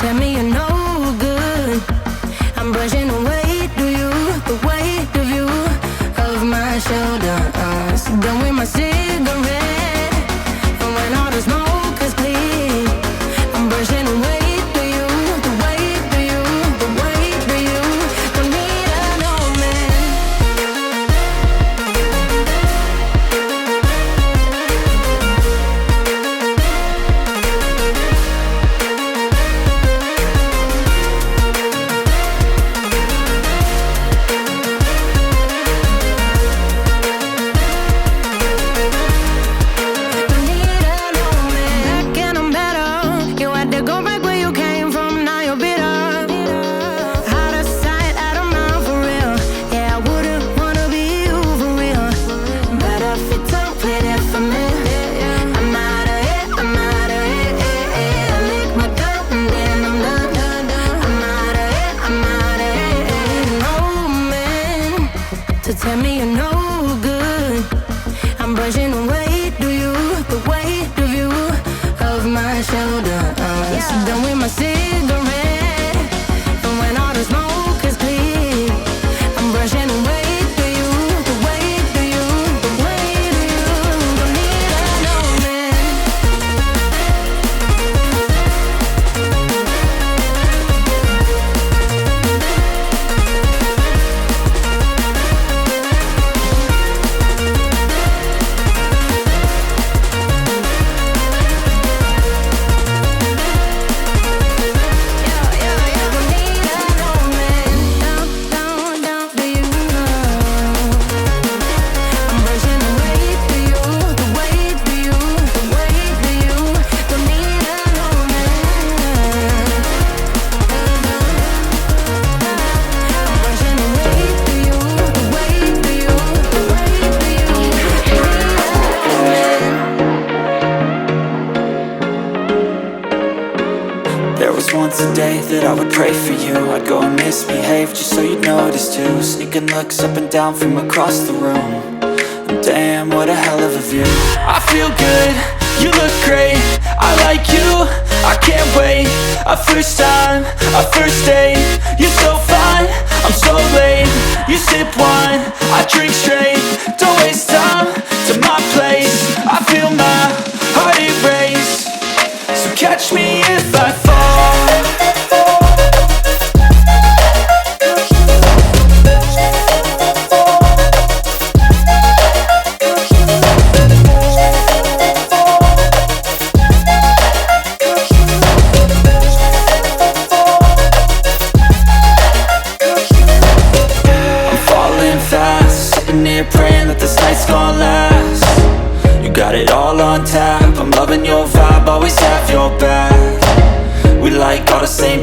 tell me you're no good. I'm brushing away the weight of you, of my shoulders. Done with my cigarette, and when all the smoke is clear, I'm brushing away the weight of you, the weight of you. Don't need another man. Tell me you're no good. I'm brushing away the weight of you, of my shoulders. Done with my cigarette, and when all the smoke is clear, I'm brushing away the weight of you, the weight of you. Don't need another man. There was once a day that I would pray for you. I'd go and misbehave just so you'd notice too. Sneaking looks up and down from across the room. And damn, what a hell of a view. I feel good, you look great, I like you, I can't wait. A first time, a first date. You're so fine, I'm so late. You sip wine, I drink straight. Don't waste time to my place. I feel my heart erase. So catch me if I fall. I'm falling fast, sitting here praying that this night's gonna last. You got it all on tap, I'm loving your vibe, always have your back. We like all the same